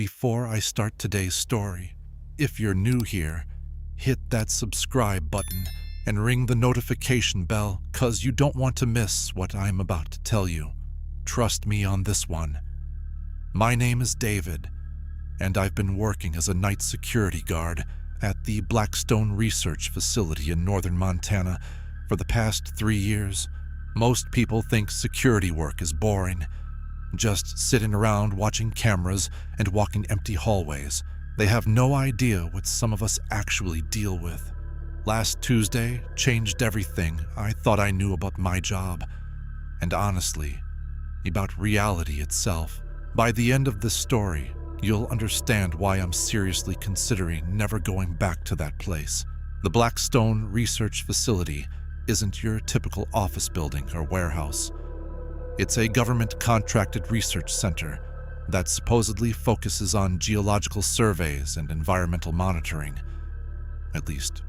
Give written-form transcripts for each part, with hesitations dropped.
before I start today's story, if you're new here, hit that subscribe button and ring the notification bell, 'cause you don't want to miss what I'm about to tell you. Trust me on this one. My name is David, and I've been working as a night security guard at the Blackstone Research Facility in northern Montana for the past 3 years. Most people think security work is boring, just sitting around watching cameras and walking empty hallways. They have no idea what some of us actually deal with. Last Tuesday changed everything I thought I knew about my job, and honestly, about reality itself. By the end of this story, you'll understand why I'm seriously considering never going back to that place. The Blackstone Research Facility isn't your typical office building or warehouse. It's a government-contracted research center that supposedly focuses on geological surveys and environmental monitoring. At least,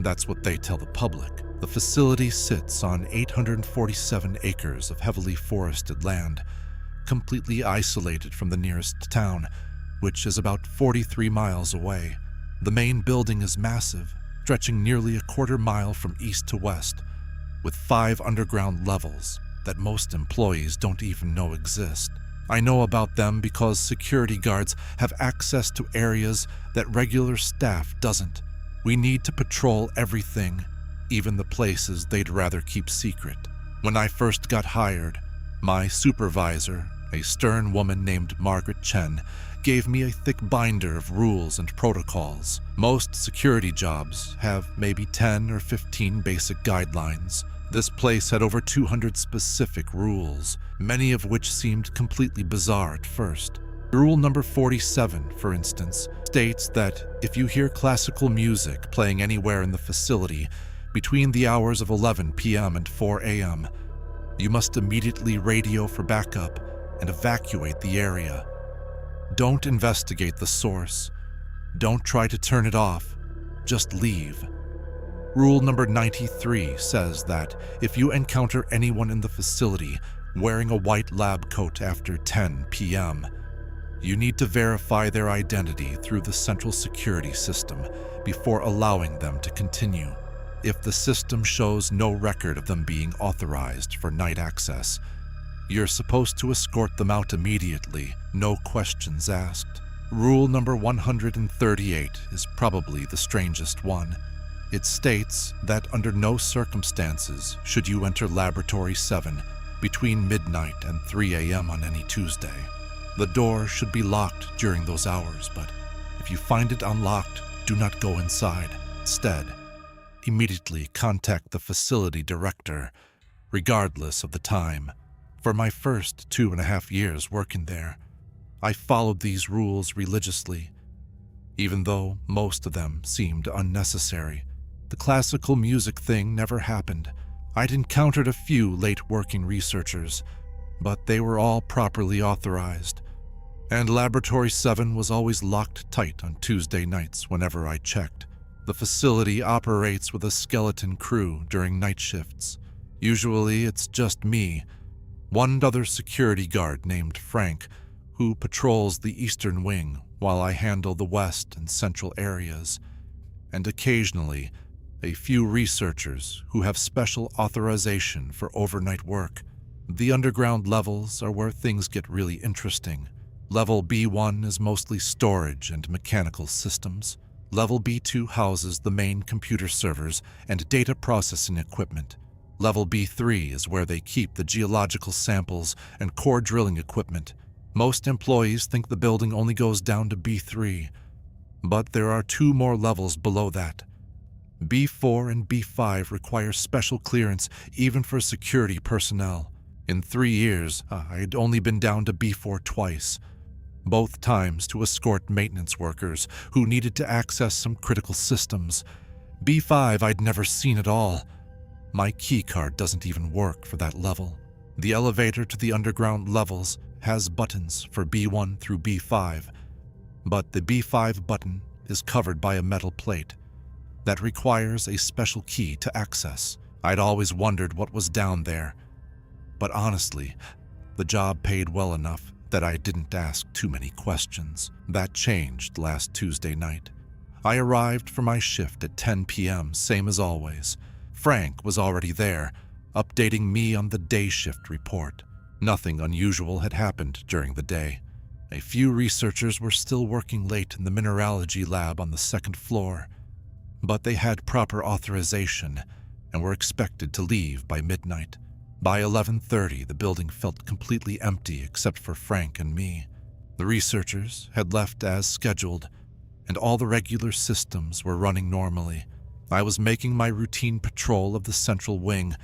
that's what they tell the public. The facility sits on 847 acres of heavily forested land, completely isolated from the nearest town, which is about 43 miles away. The main building is massive, stretching nearly a quarter mile from east to west, with 5 underground levels that most employees don't even know exist. I know about them because security guards have access to areas that regular staff doesn't. We need to patrol everything, even the places they'd rather keep secret. When I first got hired, my supervisor, a stern woman named Margaret Chen, gave me a thick binder of rules and protocols. Most security jobs have maybe 10 or 15 basic guidelines. This place had over 200 specific rules, many of which seemed completely bizarre at first. Rule number 47, for instance, states that if you hear classical music playing anywhere in the facility between the hours of 11 p.m. and 4 a.m., you must immediately radio for backup and evacuate the area. Don't investigate the source. Don't try to turn it off. Just leave. Rule number 93 says that if you encounter anyone in the facility wearing a white lab coat after 10 p.m., you need to verify their identity through the central security system before allowing them to continue. If the system shows no record of them being authorized for night access, you're supposed to escort them out immediately, no questions asked. Rule number 138 is probably the strangest one. It states that under no circumstances should you enter Laboratory 7 between midnight and 3 a.m. on any Tuesday. The door should be locked during those hours, but if you find it unlocked, do not go inside. Instead, immediately contact the facility director, regardless of the time. For my first 2.5 years working there, I followed these rules religiously, even though most of them seemed unnecessary. The classical music thing never happened. I'd encountered a few late working researchers, but they were all properly authorized. And Laboratory 7 was always locked tight on Tuesday nights whenever I checked. The facility operates with a skeleton crew during night shifts. Usually it's just me, one other security guard named Frank, who patrols the eastern wing while I handle the west and central areas, and occasionally a few researchers who have special authorization for overnight work. The underground levels are where things get really interesting. Level B1 is mostly storage and mechanical systems. Level B2 houses the main computer servers and data processing equipment. Level B3 is where they keep the geological samples and core drilling equipment. Most employees think the building only goes down to B3, but there are 2 more levels below that. B4 and B5 require special clearance even for security personnel. In 3 years, I'd only been down to B4 twice, both times to escort maintenance workers who needed to access some critical systems. B5 I'd never seen at all. My keycard doesn't even work for that level. The elevator to the underground levels has buttons for B1 through B5, but the B5 button is covered by a metal plate that requires a special key to access. I'd always wondered what was down there, but honestly, the job paid well enough that I didn't ask too many questions. That changed last Tuesday night. I arrived for my shift at 10 p.m., same as always. Frank was already there, updating me on the day shift report. Nothing unusual had happened during the day. A few researchers were still working late in the mineralogy lab on the second floor, but they had proper authorization and were expected to leave by midnight. By 11:30, the building felt completely empty except for Frank and me. The researchers had left as scheduled, and all the regular systems were running normally. I was making my routine patrol of the central wing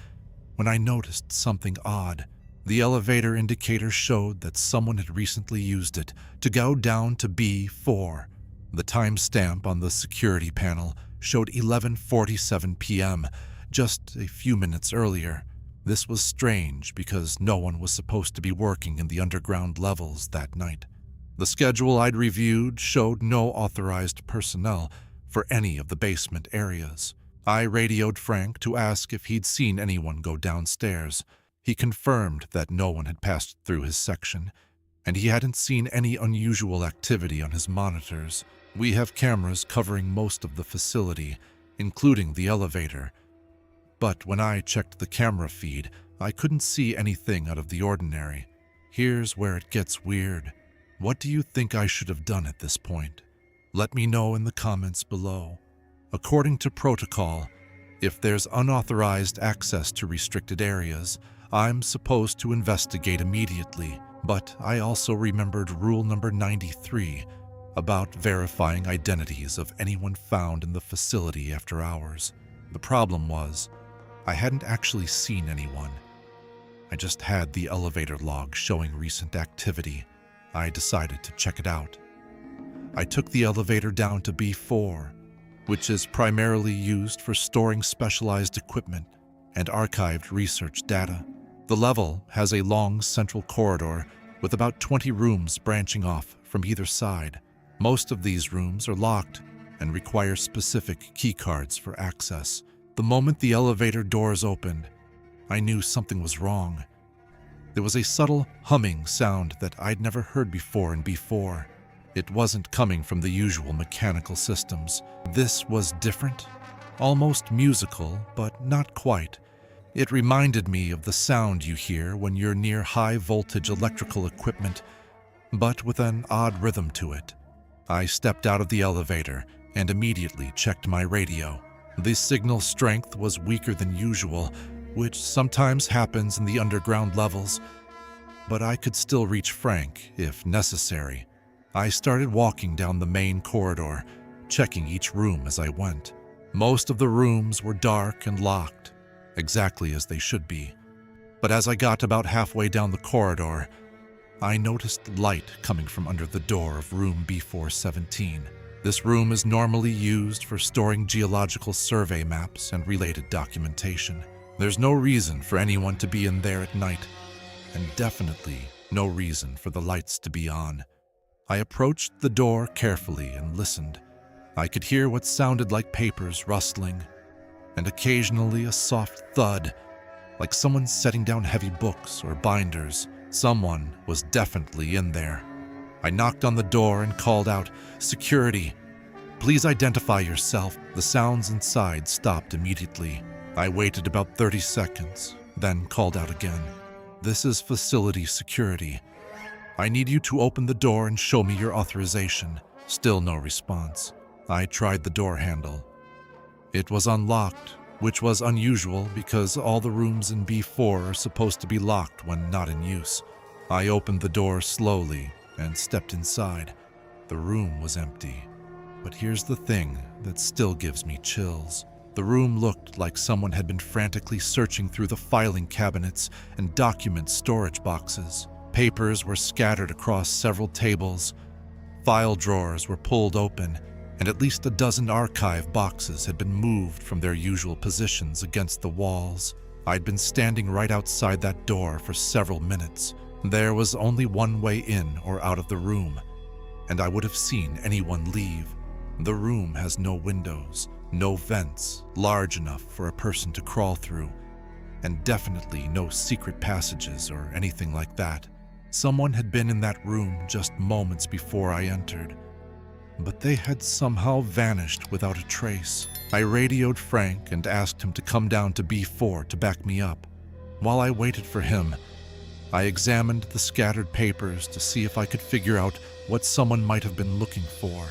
when I noticed something odd. The elevator indicator showed that someone had recently used it to go down to B4. The timestamp on the security panel showed 11:47 p.m., just a few minutes earlier. This was strange because no one was supposed to be working in the underground levels that night. The schedule I'd reviewed showed no authorized personnel for any of the basement areas. I radioed Frank to ask if he'd seen anyone go downstairs. He confirmed that no one had passed through his section, and he hadn't seen any unusual activity on his monitors. We have cameras covering most of the facility, including the elevator. But when I checked the camera feed, I couldn't see anything out of the ordinary. Here's where it gets weird. What do you think I should have done at this point? Let me know in the comments below. According to protocol, if there's unauthorized access to restricted areas, I'm supposed to investigate immediately, but I also remembered rule number 93 about verifying identities of anyone found in the facility after hours. The problem was, I hadn't actually seen anyone. I just had the elevator log showing recent activity. I decided to check it out. I took the elevator down to B4, which is primarily used for storing specialized equipment and archived research data. The level has a long central corridor with about 20 rooms branching off from either side. Most of these rooms are locked and require specific key cards for access. The moment the elevator doors opened, I knew something was wrong. There was a subtle humming sound that I'd never heard before in B4. It wasn't coming from the usual mechanical systems. This was different, almost musical, but not quite. It reminded me of the sound you hear when you're near high-voltage electrical equipment, but with an odd rhythm to it. I stepped out of the elevator and immediately checked my radio. The signal strength was weaker than usual, which sometimes happens in the underground levels, but I could still reach Frank if necessary. I started walking down the main corridor, checking each room as I went. Most of the rooms were dark and locked, exactly as they should be. But as I got about halfway down the corridor, I noticed light coming from under the door of room B417. This room is normally used for storing geological survey maps and related documentation. There's no reason for anyone to be in there at night, and definitely no reason for the lights to be on. I approached the door carefully and listened. I could hear what sounded like papers rustling, and occasionally a soft thud, like someone setting down heavy books or binders. Someone was definitely in there. I knocked on the door and called out, "Security, please identify yourself." The sounds inside stopped immediately. I waited about 30 seconds, then called out again. "This is facility security. I need you to open the door and show me your authorization." Still no response. I tried the door handle. It was unlocked, which was unusual because all the rooms in B4 are supposed to be locked when not in use. I opened the door slowly and stepped inside. The room was empty. But here's the thing that still gives me chills. The room looked like someone had been frantically searching through the filing cabinets and document storage boxes. Papers were scattered across several tables. File drawers were pulled open, and at least a dozen archive boxes had been moved from their usual positions against the walls. I'd been standing right outside that door for several minutes. There was only one way in or out of the room, and I would have seen anyone leave. The room has no windows, no vents large enough for a person to crawl through, and definitely no secret passages or anything like that. Someone had been in that room just moments before I entered, but they had somehow vanished without a trace. I radioed Frank and asked him to come down to B4 to back me up. While I waited for him, I examined the scattered papers to see if I could figure out what someone might have been looking for.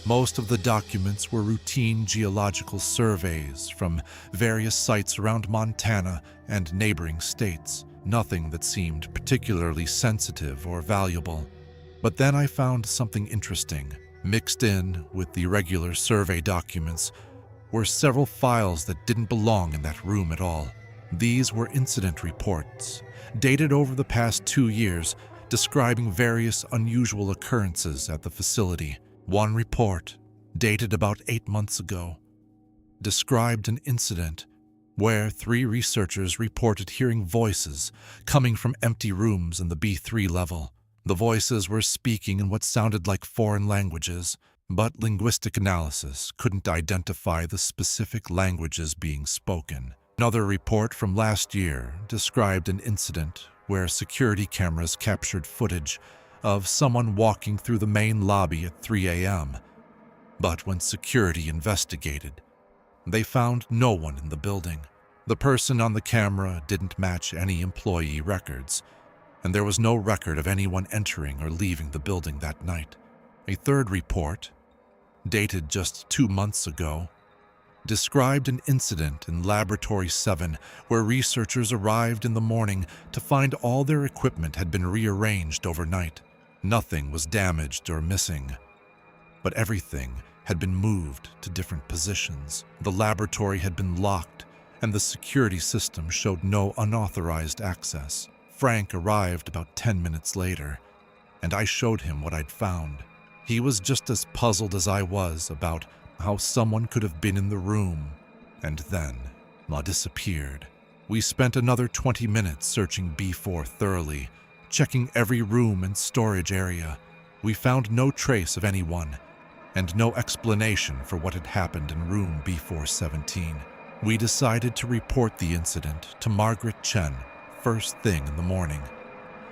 Most of the documents were routine geological surveys from various sites around Montana and neighboring states, nothing that seemed particularly sensitive or valuable. But then I found something interesting. Mixed in with the regular survey documents were several files that didn't belong in that room at all. These were incident reports, dated over the past 2 years, describing various unusual occurrences at the facility. One report, dated about 8 months ago, described an incident where 3 researchers reported hearing voices coming from empty rooms in the B3 level. The voices were speaking in what sounded like foreign languages, but linguistic analysis couldn't identify the specific languages being spoken. Another report from last year described an incident where security cameras captured footage of someone walking through the main lobby at 3 a.m. But when security investigated, they found no one in the building. The person on the camera didn't match any employee records, and there was no record of anyone entering or leaving the building that night. A third report, dated just 2 months ago, described an incident in Laboratory 7 where researchers arrived in the morning to find all their equipment had been rearranged overnight. Nothing was damaged or missing, but everything had been moved to different positions. The laboratory had been locked, and the security system showed no unauthorized access. Frank arrived about 10 minutes later, and I showed him what I'd found. He was just as puzzled as I was about how someone could have been in the room, and then disappeared. We spent another 20 minutes searching B4 thoroughly, checking every room and storage area. We found no trace of anyone, and no explanation for what had happened in room B417. We decided to report the incident to Margaret Chen first thing in the morning,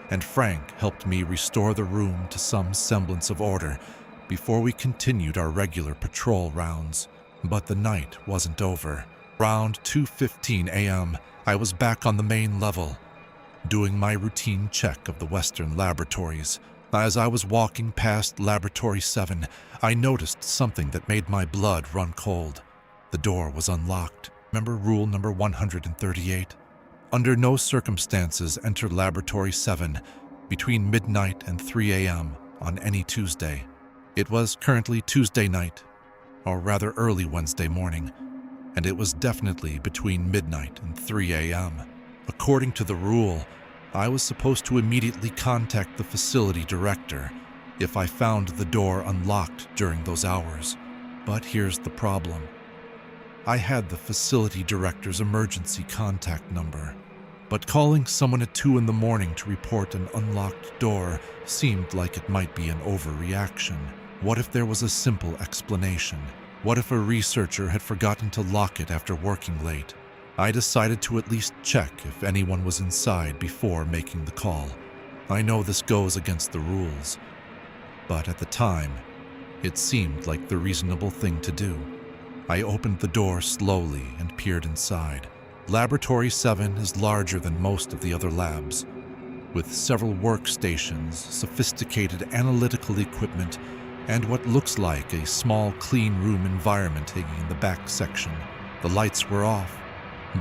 and Frank helped me restore the room to some semblance of order before we continued our regular patrol rounds. But the night wasn't over. Around 2:15 a.m., I was back on the main level, doing my routine check of the Western laboratories. As I was walking past Laboratory 7, I noticed something that made my blood run cold. The door was unlocked. Remember rule number 138? Under no circumstances enter Laboratory 7 between midnight and 3 a.m. on any Tuesday. It was currently Tuesday night, or rather early Wednesday morning, and it was definitely between midnight and 3 a.m. According to the rule, I was supposed to immediately contact the facility director if I found the door unlocked during those hours. But here's the problem. I had the facility director's emergency contact number, but calling someone at 2 in the morning to report an unlocked door seemed like it might be an overreaction. What if there was a simple explanation? What if a researcher had forgotten to lock it after working late? I decided to at least check if anyone was inside before making the call. I know this goes against the rules, but at the time, it seemed like the reasonable thing to do. I opened the door slowly and peered inside. Laboratory 7 is larger than most of the other labs, with several workstations, sophisticated analytical equipment, and what looks like a small clean room environment hanging in the back section. The lights were off,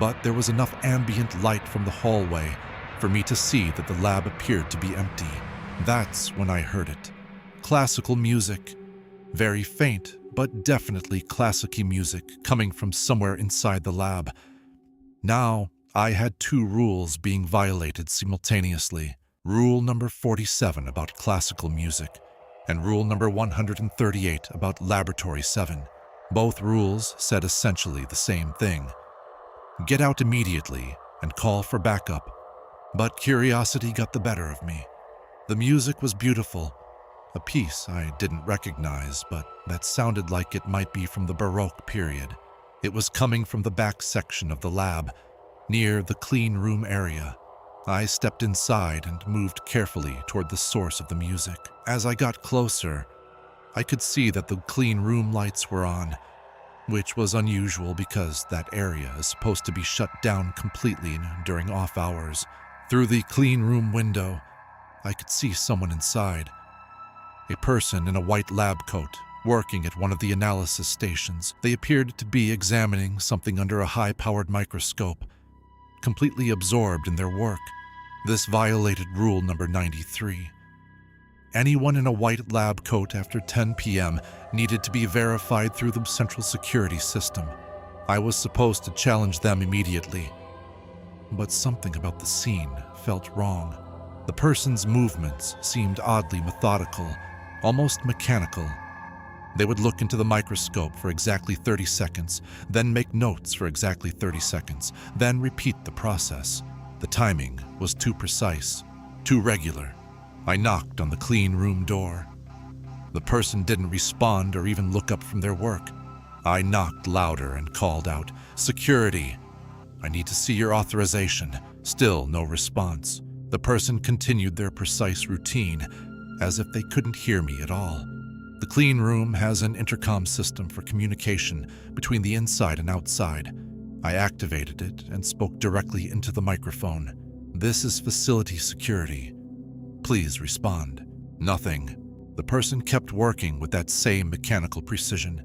but there was enough ambient light from the hallway for me to see that the lab appeared to be empty. That's when I heard it. Classical music. Very faint, but definitely classic-y music coming from somewhere inside the lab. Now, I had 2 rules being violated simultaneously. Rule number 47 about classical music, and rule number 138 about Laboratory 7. Both rules said essentially the same thing. Get out immediately and call for backup. But curiosity got the better of me. The music was beautiful, a piece I didn't recognize, but that sounded like it might be from the Baroque period. It was coming from the back section of the lab, near the clean room area. I stepped inside and moved carefully toward the source of the music. As I got closer, I could see that the clean room lights were on, which was unusual because that area is supposed to be shut down completely during off hours. Through the clean room window, I could see someone inside. A person in a white lab coat, working at one of the analysis stations. They appeared to be examining something under a high-powered microscope, completely absorbed in their work. This violated rule number 93. Anyone in a white lab coat after 10 p.m. needed to be verified through the central security system. I was supposed to challenge them immediately, but something about the scene felt wrong. The person's movements seemed oddly methodical, almost mechanical. They would look into the microscope for exactly 30 seconds, then make notes for exactly 30 seconds, then repeat the process. The timing was too precise, too regular. I knocked on the clean room door. The person didn't respond or even look up from their work. I knocked louder and called out, "Security! I need to see your authorization." Still no response. The person continued their precise routine, as if they couldn't hear me at all. The clean room has an intercom system for communication between the inside and outside. I activated it and spoke directly into the microphone. "This is facility security. Please respond." Nothing. The person kept working with that same mechanical precision.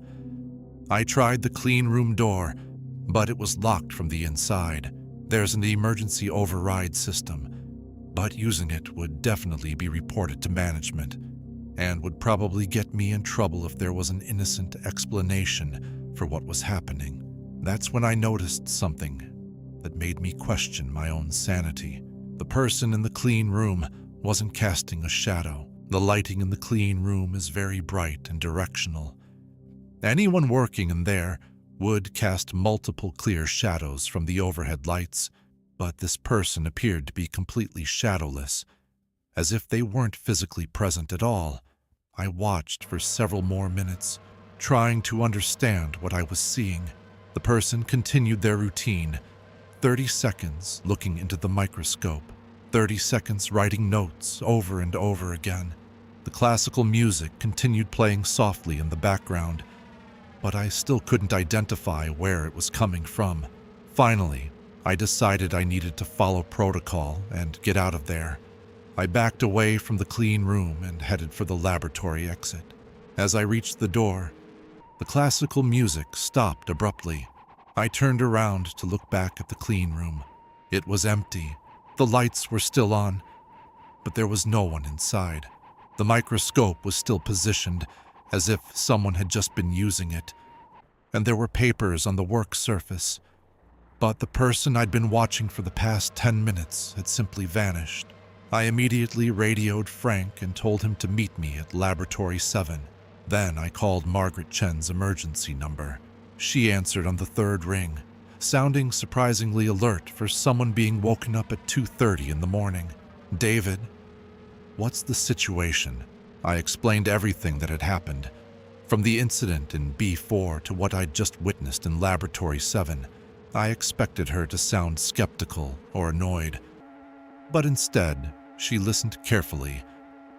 I tried the clean room door, but it was locked from the inside. There's an emergency override system, but using it would definitely be reported to management and would probably get me in trouble if there was an innocent explanation for what was happening. That's when I noticed something that made me question my own sanity. The person in the clean room wasn't casting a shadow. The lighting in the clean room is very bright and directional. Anyone working in there would cast multiple clear shadows from the overhead lights, but this person appeared to be completely shadowless, as if they weren't physically present at all. I watched for several more minutes, trying to understand what I was seeing. The person continued their routine, 30 seconds looking into the microscope, 30 seconds writing notes over and over again. The classical music continued playing softly in the background, but I still couldn't identify where it was coming from. Finally, I decided I needed to follow protocol and get out of there. I backed away from the clean room and headed for the laboratory exit. As I reached the door, the classical music stopped abruptly. I turned around to look back at the clean room. It was empty. The lights were still on, but there was no one inside. The microscope was still positioned, as if someone had just been using it, and there were papers on the work surface. But the person I'd been watching for the past 10 minutes had simply vanished. I immediately radioed Frank and told him to meet me at Laboratory 7. Then I called Margaret Chen's emergency number. She answered on the third ring, sounding surprisingly alert for someone being woken up at 2:30 in the morning. "David, what's the situation?" I explained everything that had happened, from the incident in B4 to what I'd just witnessed in Laboratory 7. I expected her to sound skeptical or annoyed, but instead, she listened carefully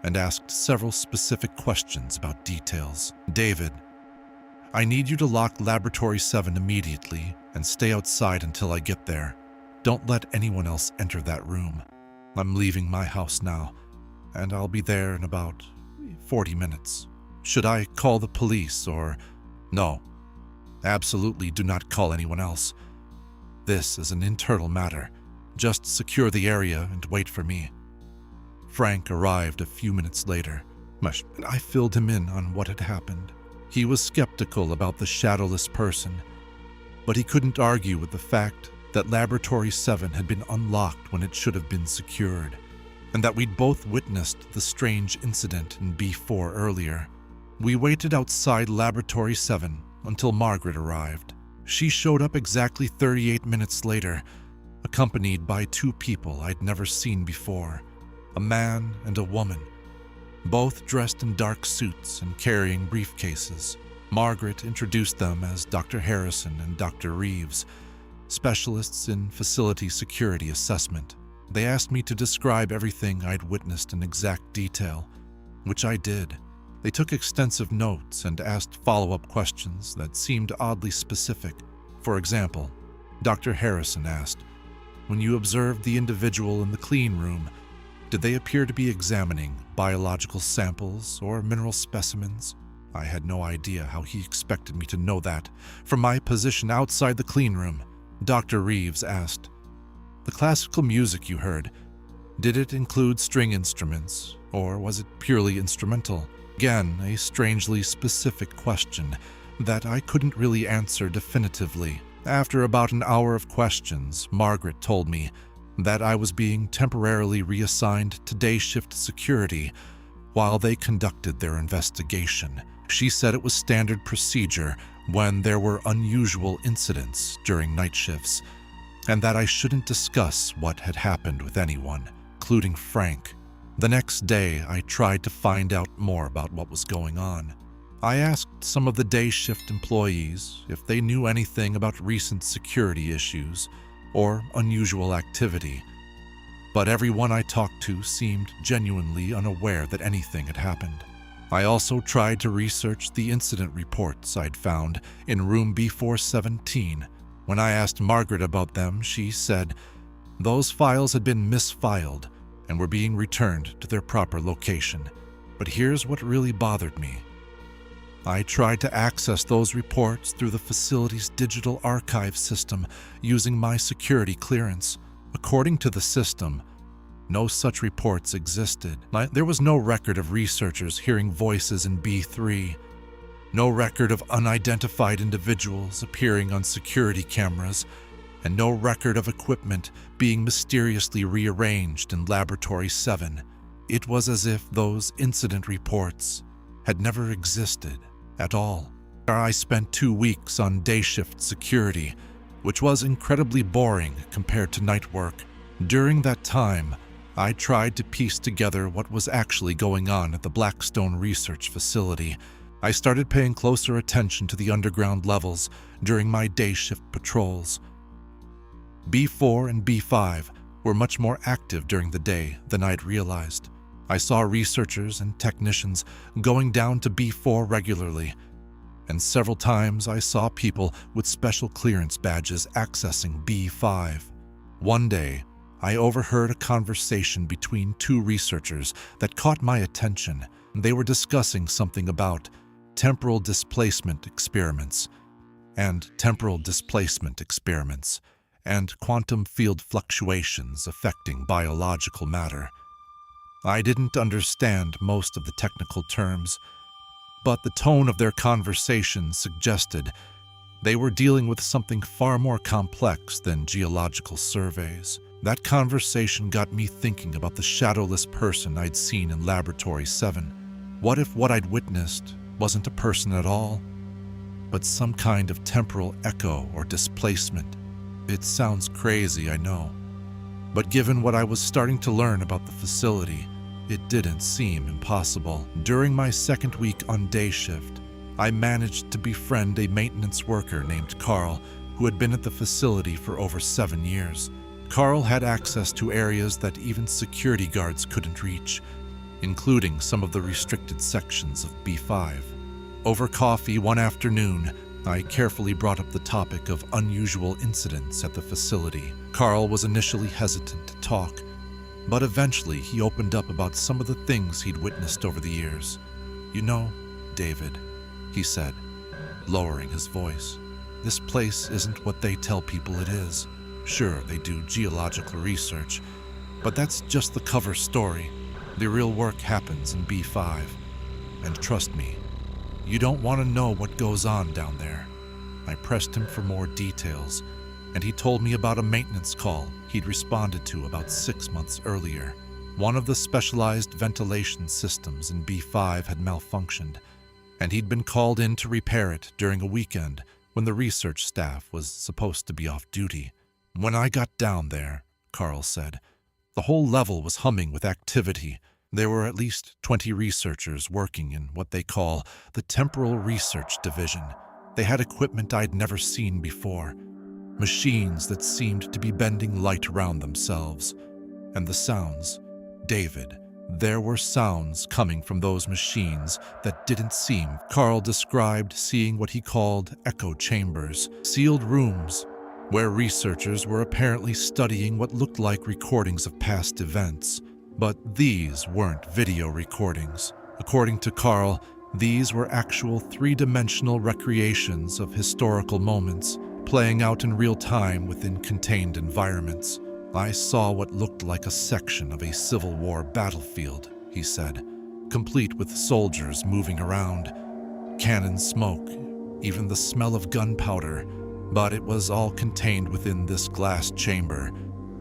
and asked several specific questions about details. "David, I need you to lock Laboratory 7 immediately and stay outside until I get there. Don't let anyone else enter that room. I'm leaving my house now, and I'll be there in about 40 minutes. Should I call the police or..." "No, absolutely do not call anyone else. This is an internal matter. Just secure the area and wait for me." Frank arrived a few minutes later. I filled him in on what had happened. He was skeptical about the shadowless person, but he couldn't argue with the fact that Laboratory 7 had been unlocked when it should have been secured, and that we'd both witnessed the strange incident in B4 earlier. We waited outside Laboratory 7 until Margaret arrived. She showed up exactly 38 minutes later, accompanied by two people I'd never seen before, a man and a woman, both dressed in dark suits and carrying briefcases. Margaret introduced them as Dr. Harrison and Dr. Reeves, specialists in facility security assessment. They asked me to describe everything I'd witnessed in exact detail, which I did. They took extensive notes and asked follow-up questions that seemed oddly specific. For example, Dr. Harrison asked, "When you observed the individual in the clean room, did they appear to be examining biological samples or mineral specimens?" I had no idea how he expected me to know that from my position outside the clean room. Dr. Reeves asked, "The classical music you heard, did it include string instruments, or was it purely instrumental?" Again, a strangely specific question that I couldn't really answer definitively. After about an hour of questions, Margaret told me that I was being temporarily reassigned to day shift security while they conducted their investigation. She said it was standard procedure when there were unusual incidents during night shifts, and that I shouldn't discuss what had happened with anyone, including Frank. The next day, I tried to find out more about what was going on. I asked some of the day shift employees if they knew anything about recent security issues or unusual activity, but everyone I talked to seemed genuinely unaware that anything had happened. I also tried to research the incident reports I'd found in room B417. When I asked Margaret about them, she said those files had been misfiled and were being returned to their proper location. But here's what really bothered me. I tried to access those reports through the facility's digital archive system using my security clearance. According to the system, no such reports existed. There was no record of researchers hearing voices in B3, no record of unidentified individuals appearing on security cameras, and no record of equipment being mysteriously rearranged in Laboratory 7. It was as if those incident reports had never existed at all. I spent 2 weeks on day shift security, which was incredibly boring compared to night work. During that time, I tried to piece together what was actually going on at the Blackstone Research Facility. I started paying closer attention to the underground levels during my day shift patrols. B4 and B5 were much more active during the day than I'd realized. I saw researchers and technicians going down to B4 regularly, and several times I saw people with special clearance badges accessing B5. One day, I overheard a conversation between 2 researchers that caught my attention. They were discussing something about temporal displacement experiments and quantum field fluctuations affecting biological matter. I didn't understand most of the technical terms, but the tone of their conversation suggested they were dealing with something far more complex than geological surveys. That conversation got me thinking about the shadowless person I'd seen in Laboratory 7. What if what I'd witnessed wasn't a person at all, but some kind of temporal echo or displacement? It sounds crazy, I know, but given what I was starting to learn about the facility, it didn't seem impossible. During my second week on day shift, I managed to befriend a maintenance worker named Carl who had been at the facility for over 7 years. Carl had access to areas that even security guards couldn't reach, including some of the restricted sections of B5. Over coffee one afternoon, I carefully brought up the topic of unusual incidents at the facility. Carl was initially hesitant to talk, but eventually he opened up about some of the things he'd witnessed over the years. "You know, David," he said, lowering his voice, "this place isn't what they tell people it is. Sure, they do geological research, but that's just the cover story. The real work happens in B5. And trust me, you don't want to know what goes on down there." I pressed him for more details, and he told me about a maintenance call he'd responded to about 6 months earlier. One of the specialized ventilation systems in B5 had malfunctioned, and he'd been called in to repair it during a weekend when the research staff was supposed to be off duty. "When I got down there," Carl said, "the whole level was humming with activity. There were at least 20 researchers working in what they call the Temporal Research Division. They had equipment I'd never seen before, machines that seemed to be bending light around themselves. And the sounds. David, there were sounds coming from those machines that didn't seem. Carl described seeing what he called echo chambers, sealed rooms, where researchers were apparently studying what looked like recordings of past events. But these weren't video recordings. According to Carl, these were actual three-dimensional recreations of historical moments, playing out in real time within contained environments. I saw what looked like a section of a Civil War battlefield, he said, complete with soldiers moving around, cannon smoke, even the smell of gunpowder, but it was all contained within this glass chamber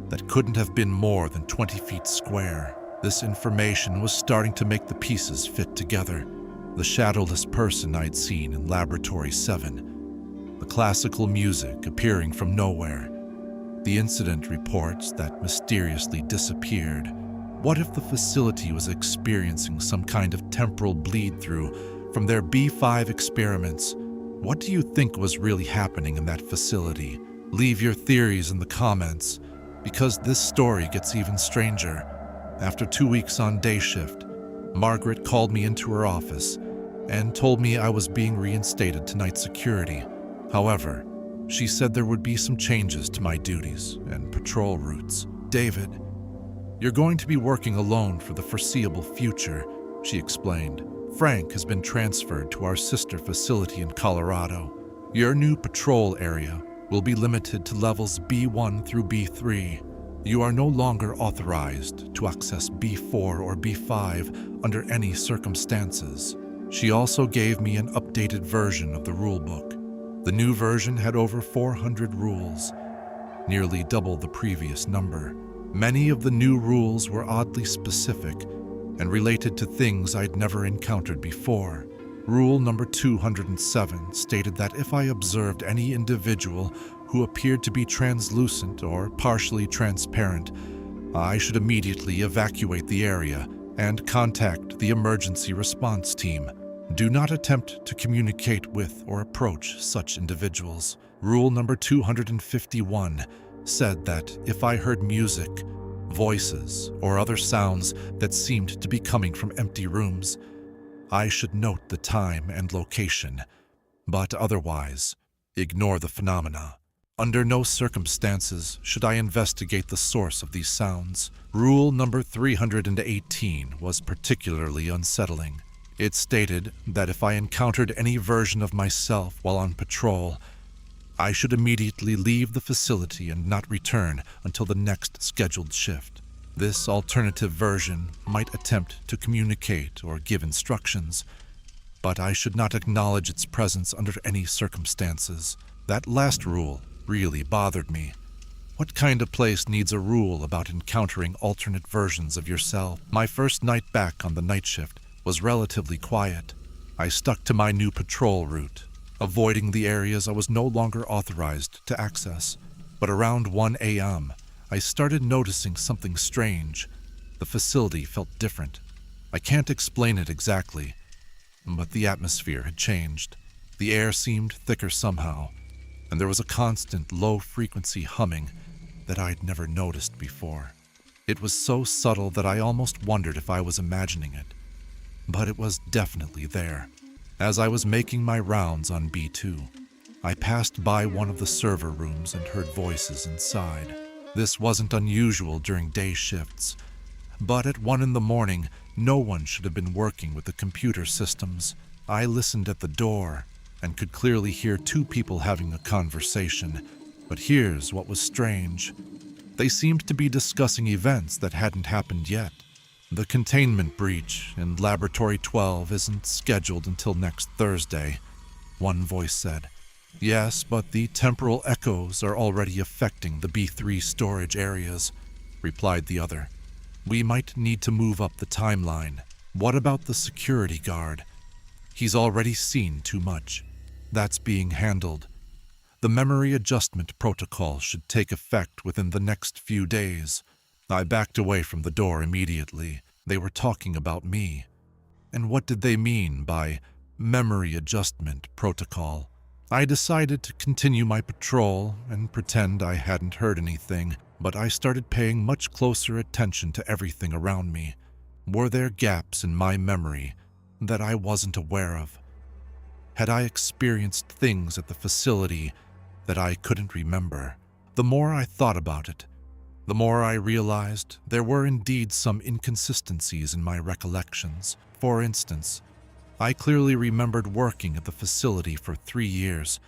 that couldn't have been more than 20 feet square. This information was starting to make the pieces fit together. The shadowless person I'd seen in Laboratory 7, the classical music appearing from nowhere, the incident reports that mysteriously disappeared. What if the facility was experiencing some kind of temporal bleed-through from their B5 experiments? What do you think was really happening in that facility? Leave your theories in the comments, because this story gets even stranger. After 2 weeks on day shift, Margaret called me into her office and told me I was being reinstated to night security. However, she said there would be some changes to my duties and patrol routes. David, you're going to be working alone for the foreseeable future, she explained. Frank has been transferred to our sister facility in Colorado. Your new patrol area will be limited to levels B1 through B3. You are no longer authorized to access B4 or B5 under any circumstances. She also gave me an updated version of the rulebook. The new version had over 400 rules, nearly double the previous number. Many of the new rules were oddly specific and related to things I'd never encountered before. Rule number 207 stated that if I observed any individual who appeared to be translucent or partially transparent, I should immediately evacuate the area and contact the emergency response team. Do not attempt to communicate with or approach such individuals. Rule number 251 said that if I heard music, voices, or other sounds that seemed to be coming from empty rooms, I should note the time and location, but otherwise, ignore the phenomena. Under no circumstances should I investigate the source of these sounds. Rule number 318 was particularly unsettling. It stated that if I encountered any version of myself while on patrol, I should immediately leave the facility and not return until the next scheduled shift. This alternative version might attempt to communicate or give instructions, but I should not acknowledge its presence under any circumstances. That last rule really bothered me. What kind of place needs a rule about encountering alternate versions of yourself? My first night back on the night shift was relatively quiet. I stuck to my new patrol route, avoiding the areas I was no longer authorized to access. But around 1 a.m., I started noticing something strange. The facility felt different. I can't explain it exactly, but the atmosphere had changed. The air seemed thicker somehow, and there was a constant low-frequency humming that I'd never noticed before. It was so subtle that I almost wondered if I was imagining it, but it was definitely there. As I was making my rounds on B2, I passed by one of the server rooms and heard voices inside. This wasn't unusual during day shifts, but at 1 in the morning, no one should have been working with the computer systems. I listened at the door and could clearly hear two people having a conversation. But here's what was strange. They seemed to be discussing events that hadn't happened yet. The containment breach in Laboratory 12 isn't scheduled until next Thursday, one voice said. Yes, but the temporal echoes are already affecting the B3 storage areas, replied the other. We might need to move up the timeline. What about the security guard? He's already seen too much. That's being handled. The memory adjustment protocol should take effect within the next few days. I backed away from the door immediately. They were talking about me. And what did they mean by memory adjustment protocol? I decided to continue my patrol and pretend I hadn't heard anything. but I started paying much closer attention to everything around me. Were there gaps in my memory that I wasn't aware of? Had I experienced things at the facility that I couldn't remember? The more I thought about it, the more I realized there were indeed some inconsistencies in my recollections. For instance, I clearly remembered working at the facility for 3 years,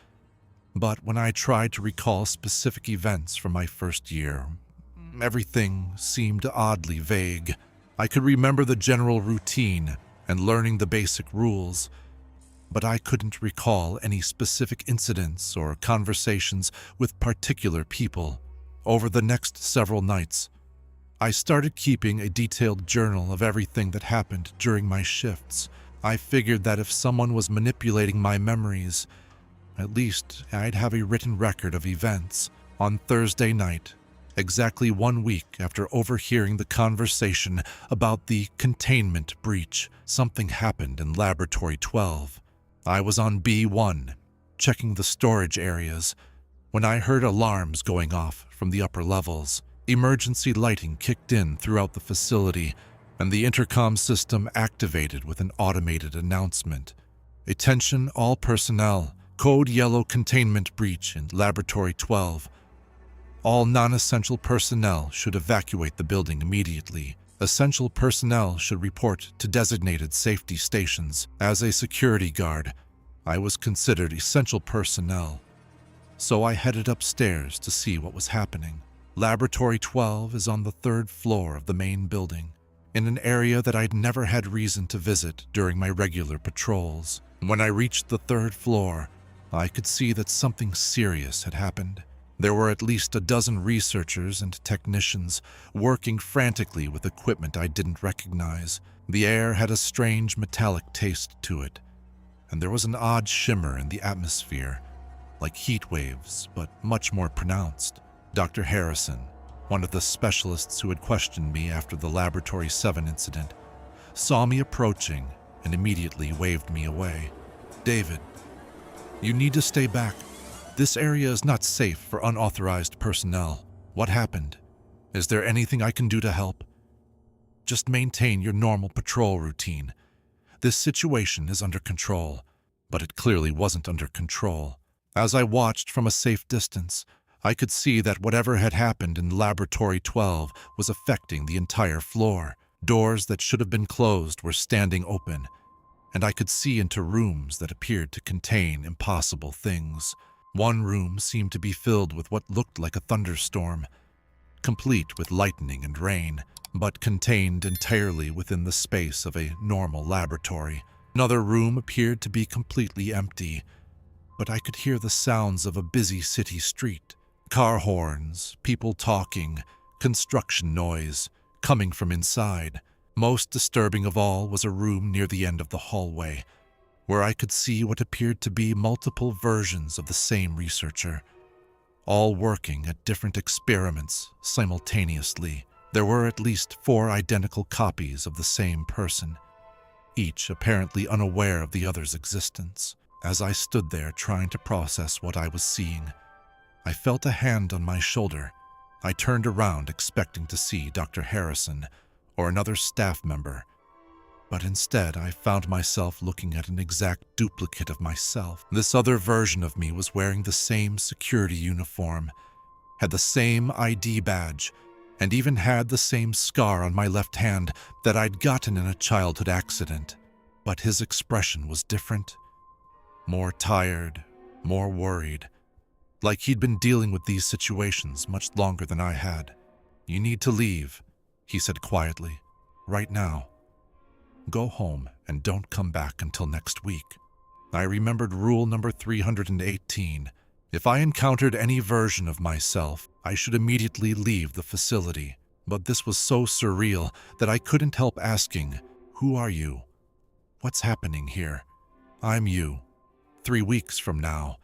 but when I tried to recall specific events from my first year, everything seemed oddly vague. I could remember the general routine and learning the basic rules, but I couldn't recall any specific incidents or conversations with particular people. Over the next several nights, I started keeping a detailed journal of everything that happened during my shifts. I figured that if someone was manipulating my memories, at least I'd have a written record of events. On Thursday night, exactly 1 week after overhearing the conversation about the containment breach, something happened in Laboratory 12. I was on B1, checking the storage areas, when I heard alarms going off from the upper levels. Emergency lighting kicked in throughout the facility, and the intercom system activated with an automated announcement. Attention all personnel, code yellow containment breach in Laboratory 12. All non-essential personnel should evacuate the building immediately. Essential personnel should report to designated safety stations. As a security guard, I was considered essential personnel, so I headed upstairs to see what was happening. Laboratory 12 is on the 3rd floor of the main building, in an area that I'd never had reason to visit during my regular patrols. When I reached the 3rd floor, I could see that something serious had happened. There were at least a dozen researchers and technicians working frantically with equipment I didn't recognize. The air had a strange metallic taste to it, and there was an odd shimmer in the atmosphere, like heat waves, but much more pronounced. Dr. Harrison, one of the specialists who had questioned me after the Laboratory 7 incident, saw me approaching and immediately waved me away. "David, you need to stay back. This area is not safe for unauthorized personnel. What happened? Is there anything I can do to help? Just maintain your normal patrol routine. This situation is under control." But it clearly wasn't under control. As I watched from a safe distance, I could see that whatever had happened in Laboratory 12 was affecting the entire floor. Doors that should have been closed were standing open, and I could see into rooms that appeared to contain impossible things. One room seemed to be filled with what looked like a thunderstorm, complete with lightning and rain, but contained entirely within the space of a normal laboratory. Another room appeared to be completely empty, but I could hear the sounds of a busy city street. Car horns, people talking, construction noise, coming from inside. Most disturbing of all was a room near the end of the hallway, where I could see what appeared to be multiple versions of the same researcher, all working at different experiments simultaneously. There were at least 4 identical copies of the same person, each apparently unaware of the other's existence. As I stood there trying to process what I was seeing, I felt a hand on my shoulder. I turned around expecting to see Dr. Harrison or another staff member, but instead I found myself looking at an exact duplicate of myself. This other version of me was wearing the same security uniform, had the same ID badge, and even had the same scar on my left hand that I'd gotten in a childhood accident. But his expression was different, more tired, more worried, like he'd been dealing with these situations much longer than I had. "You need to leave," he said quietly, "right now. Go home and don't come back until next week." I remembered rule number 318. If I encountered any version of myself, I should immediately leave the facility. But this was so surreal that I couldn't help asking, "Who are you? What's happening here? I'm you, 3 weeks from now.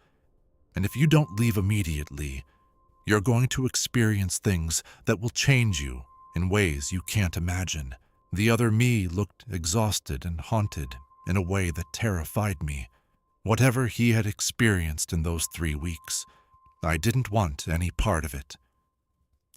And if you don't leave immediately, you're going to experience things that will change you in ways you can't imagine." The other me looked exhausted and haunted in a way that terrified me. Whatever he had experienced in those 3 weeks, I didn't want any part of it.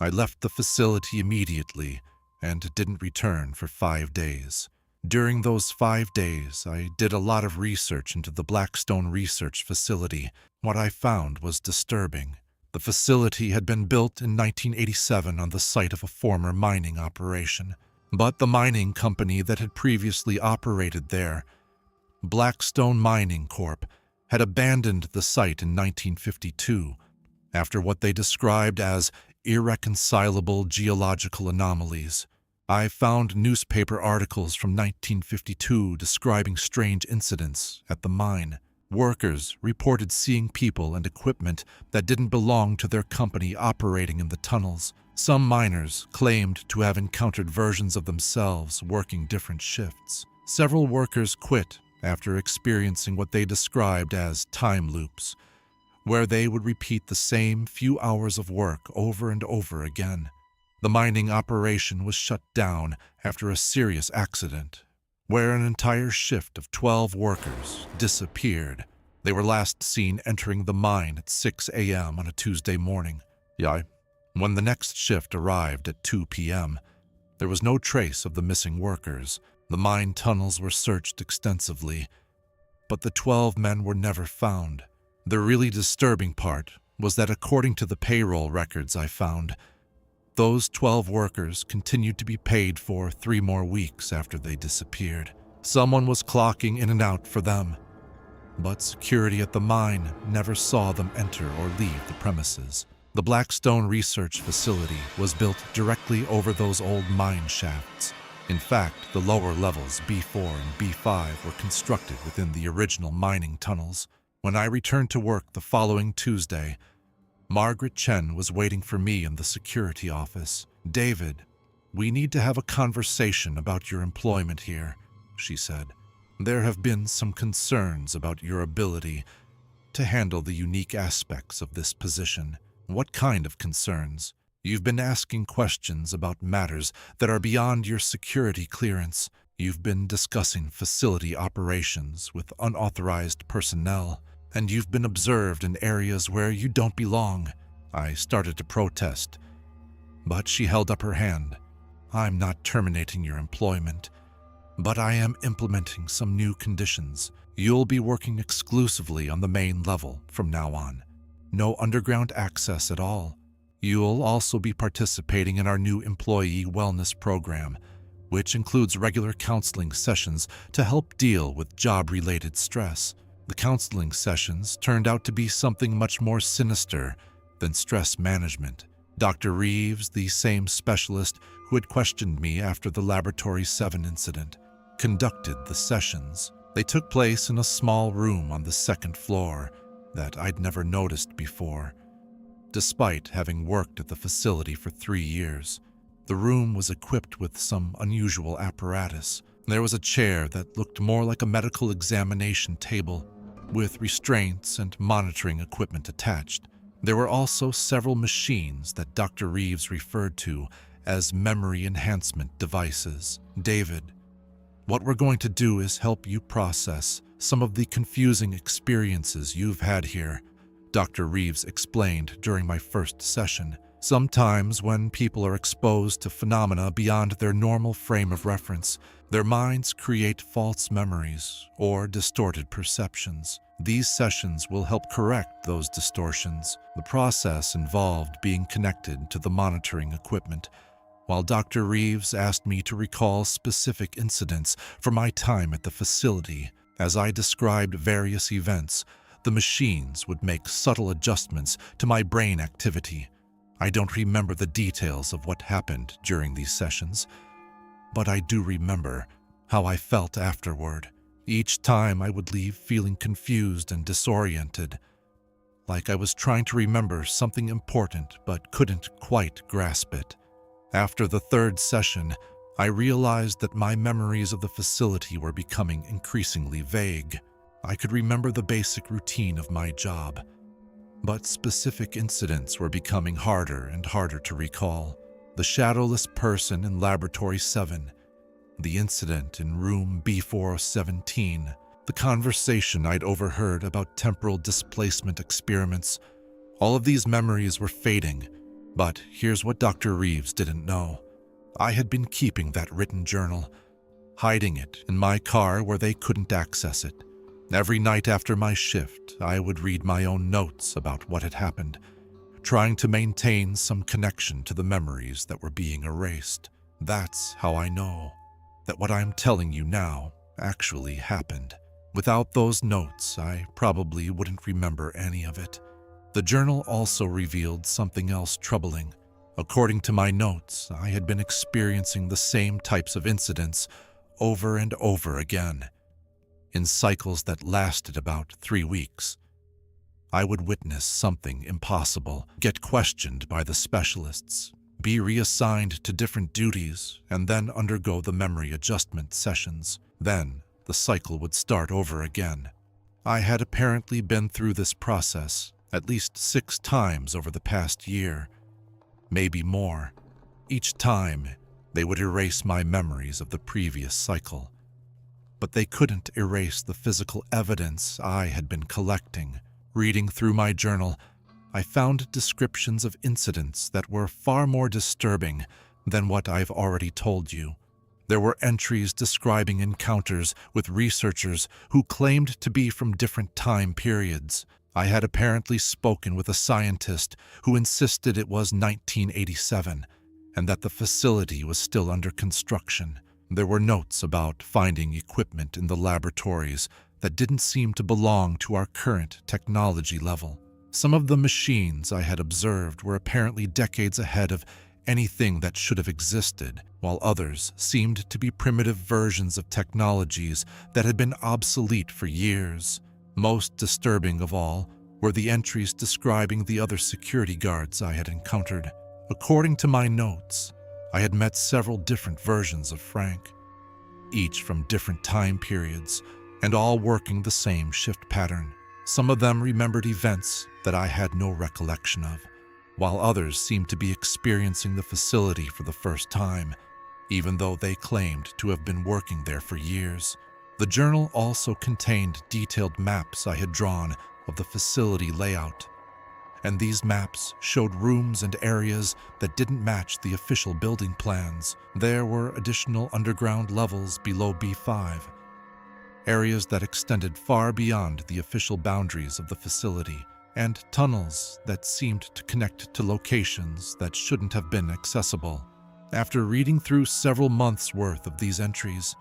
I left the facility immediately and didn't return for 5 days. During those 5 days, I did a lot of research into the Blackstone Research Facility. What I found was disturbing. The facility had been built in 1987 on the site of a former mining operation, but the mining company that had previously operated there, Blackstone Mining Corp., had abandoned the site in 1952 after what they described as irreconcilable geological anomalies. I found newspaper articles from 1952 describing strange incidents at the mine. Workers reported seeing people and equipment that didn't belong to their company operating in the tunnels. Some miners claimed to have encountered versions of themselves working different shifts. Several workers quit after experiencing what they described as time loops, where they would repeat the same few hours of work over and over again. The mining operation was shut down after a serious accident, where an entire shift of 12 workers disappeared. They were last seen entering the mine at 6 a.m. on a Tuesday morning. When the next shift arrived at 2 p.m., there was no trace of the missing workers. The mine tunnels were searched extensively, but the 12 men were never found. The really disturbing part was that according to the payroll records I found, those 12 workers continued to be paid for 3 more weeks after they disappeared. Someone was clocking in and out for them, but security at the mine never saw them enter or leave the premises. The Blackstone Research Facility was built directly over those old mine shafts. In fact, the lower levels B4 and B5 were constructed within the original mining tunnels. When I returned to work the following Tuesday, Margaret Chen was waiting for me in the security office. "David, we need to have a conversation about your employment here," she said. "There have been some concerns about your ability to handle the unique aspects of this position." "What kind of concerns?" "You've been asking questions about matters that are beyond your security clearance. You've been discussing facility operations with unauthorized personnel, and you've been observed in areas where you don't belong." I started to protest, but she held up her hand. "I'm not terminating your employment, but I am implementing some new conditions. You'll be working exclusively on the main level from now on. No underground access at all. You'll also be participating in our new employee wellness program, which includes regular counseling sessions to help deal with job-related stress." The counseling sessions turned out to be something much more sinister than stress management. Dr. Reeves, the same specialist who had questioned me after the Laboratory 7 incident, conducted the sessions. They took place in a small room on the 2nd floor that I'd never noticed before, despite having worked at the facility for 3 years. The room was equipped with some unusual apparatus. There was a chair that looked more like a medical examination table, with restraints and monitoring equipment attached. There were also several machines that Dr. Reeves referred to as memory enhancement devices. "David, what we're going to do is help you process some of the confusing experiences you've had here," Dr. Reeves explained during my first session. "Sometimes when people are exposed to phenomena beyond their normal frame of reference, their minds create false memories or distorted perceptions. These sessions will help correct those distortions." The process involved being connected to the monitoring equipment, while Dr. Reeves asked me to recall specific incidents from my time at the facility. As I described various events, the machines would make subtle adjustments to my brain activity. I don't remember the details of what happened during these sessions, but I do remember how I felt afterward. Each time I would leave feeling confused and disoriented, like I was trying to remember something important but couldn't quite grasp it. After the 3rd session, I realized that my memories of the facility were becoming increasingly vague. I could remember the basic routine of my job, but specific incidents were becoming harder and harder to recall. The shadowless person in Laboratory 7, the incident in room B417, the conversation I'd overheard about temporal displacement experiments. All of these memories were fading, But here's what Dr. Reeves didn't know. I had been keeping that written journal, hiding it in my car where they couldn't access it. Every night after my shift, I would read my own notes about what had happened, trying to maintain some connection to the memories that were being erased. That's how I know that what I'm telling you now actually happened. Without those notes, I probably wouldn't remember any of it. The journal also revealed something else troubling. According to my notes, I had been experiencing the same types of incidents over and over again, in cycles that lasted about 3 weeks. I would witness something impossible, get questioned by the specialists, be reassigned to different duties, and then undergo the memory adjustment sessions. Then, the cycle would start over again. I had apparently been through this process at least 6 times over the past year, maybe more. Each time, they would erase my memories of the previous cycle. But they couldn't erase the physical evidence I had been collecting. Reading through my journal, I found descriptions of incidents that were far more disturbing than what I've already told you. There were entries describing encounters with researchers who claimed to be from different time periods. I had apparently spoken with a scientist who insisted it was 1987 and that the facility was still under construction. There were notes about finding equipment in the laboratories that didn't seem to belong to our current technology level. Some of the machines I had observed were apparently decades ahead of anything that should have existed, while others seemed to be primitive versions of technologies that had been obsolete for years. Most disturbing of all were the entries describing the other security guards I had encountered. According to my notes, I had met several different versions of Frank, each from different time periods, and all working the same shift pattern. Some of them remembered events that I had no recollection of, while others seemed to be experiencing the facility for the first time, even though they claimed to have been working there for years. The journal also contained detailed maps I had drawn of the facility layout, and these maps showed rooms and areas that didn't match the official building plans. There were additional underground levels below B5, areas that extended far beyond the official boundaries of the facility, and tunnels that seemed to connect to locations that shouldn't have been accessible. After reading through several months' worth of these entries,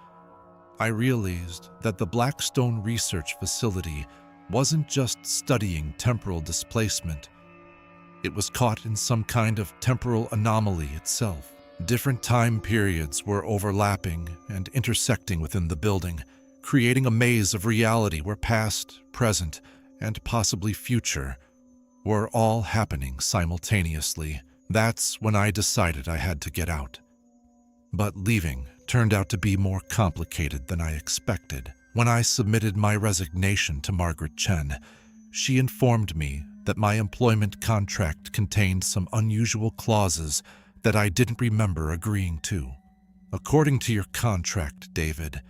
I realized that the Blackstone Research Facility wasn't just studying temporal displacement. It was caught in some kind of temporal anomaly itself. Different time periods were overlapping and intersecting within the building, creating a maze of reality where past, present, and possibly future were all happening simultaneously. That's when I decided I had to get out. But leaving turned out to be more complicated than I expected. When I submitted my resignation to Margaret Chen, she informed me that my employment contract contained some unusual clauses that I didn't remember agreeing to. According to your contract, David,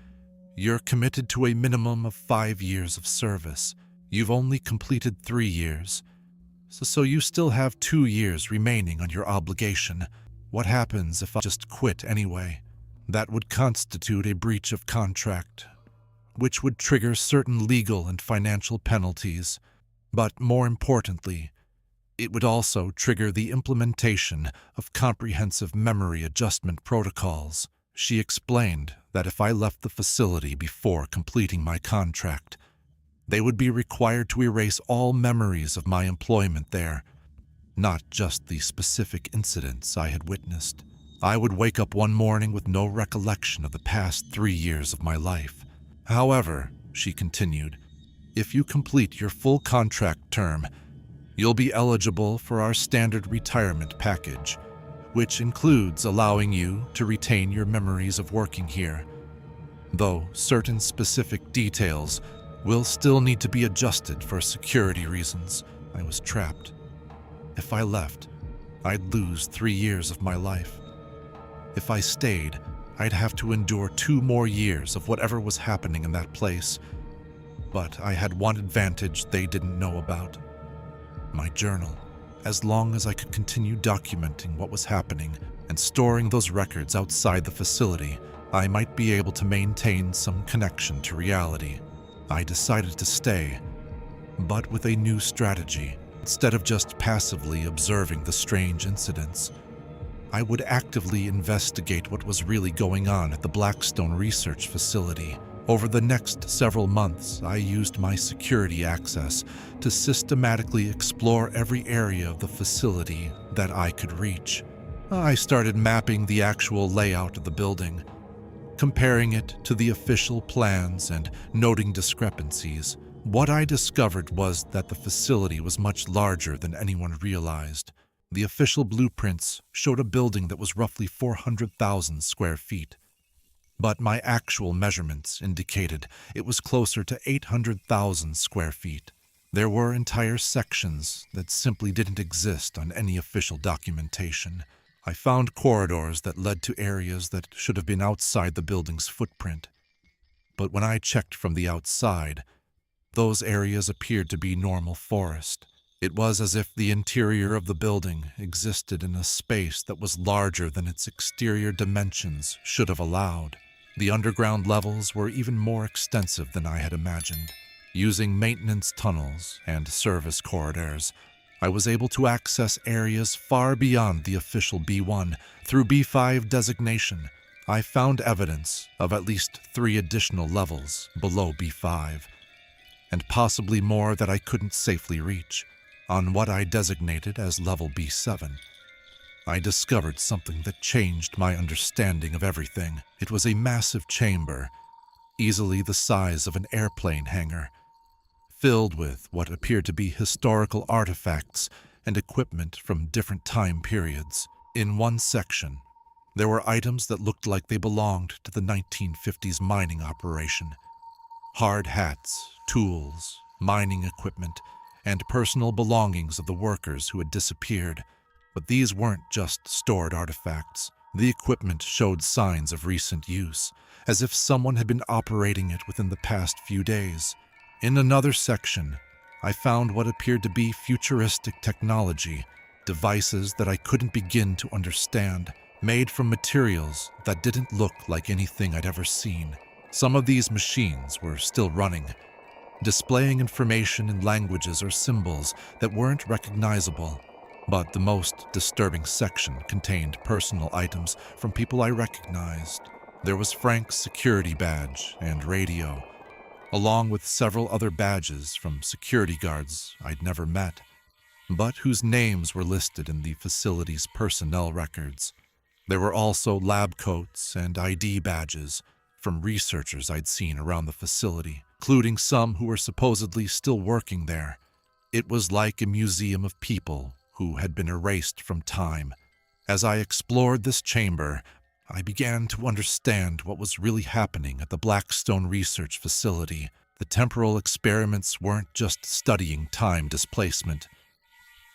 you're committed to a minimum of 5 years of service. You've only completed 3 years, so you still have 2 years remaining on your obligation. What happens if I just quit anyway? That would constitute a breach of contract, which would trigger certain legal and financial penalties. But more importantly, it would also trigger the implementation of comprehensive memory adjustment protocols. She explained that if I left the facility before completing my contract, they would be required to erase all memories of my employment there, not just the specific incidents I had witnessed. I would wake up one morning with no recollection of the past 3 years of my life. However, she continued, if you complete your full contract term, you'll be eligible for our standard retirement package, which includes allowing you to retain your memories of working here, though certain specific details will still need to be adjusted for security reasons. I was trapped. If I left, I'd lose 3 years of my life. If I stayed, I'd have to endure 2 more years of whatever was happening in that place. But I had one advantage they didn't know about: my journal. As long as I could continue documenting what was happening and storing those records outside the facility, I might be able to maintain some connection to reality. I decided to stay, but with a new strategy. Instead of just passively observing the strange incidents, I would actively investigate what was really going on at the Blackstone Research Facility. Over the next several months, I used my security access to systematically explore every area of the facility that I could reach. I started mapping the actual layout of the building, comparing it to the official plans and noting discrepancies. What I discovered was that the facility was much larger than anyone realized. The official blueprints showed a building that was roughly 400,000 square feet, but my actual measurements indicated it was closer to 800,000 square feet. There were entire sections that simply didn't exist on any official documentation. I found corridors that led to areas that should have been outside the building's footprint. But when I checked from the outside, those areas appeared to be normal forest. It was as if the interior of the building existed in a space that was larger than its exterior dimensions should have allowed. The underground levels were even more extensive than I had imagined. Using maintenance tunnels and service corridors, I was able to access areas far beyond the official B1. Through B5 designation, I found evidence of at least 3 additional levels below B5, and possibly more that I couldn't safely reach. On what I designated as level B7, I discovered something that changed my understanding of everything. It was a massive chamber, easily the size of an airplane hangar, filled with what appeared to be historical artifacts and equipment from different time periods. In one section, there were items that looked like they belonged to the 1950s mining operation. Hard hats, tools, mining equipment, and personal belongings of the workers who had disappeared. But these weren't just stored artifacts. The equipment showed signs of recent use, as if someone had been operating it within the past few days. In another section, I found what appeared to be futuristic technology, devices that I couldn't begin to understand, made from materials that didn't look like anything I'd ever seen. Some of these machines were still running, displaying information in languages or symbols that weren't recognizable. But the most disturbing section contained personal items from people I recognized. There was Frank's security badge and radio, along with several other badges from security guards I'd never met, but whose names were listed in the facility's personnel records. There were also lab coats and ID badges from researchers I'd seen around the facility, including some who were supposedly still working there. It was like a museum of people who had been erased from time. As I explored this chamber, I began to understand what was really happening at the Blackstone Research Facility. The temporal experiments weren't just studying time displacement,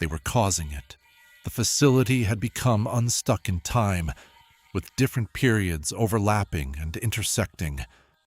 they were causing it. The facility had become unstuck in time, with different periods overlapping and intersecting.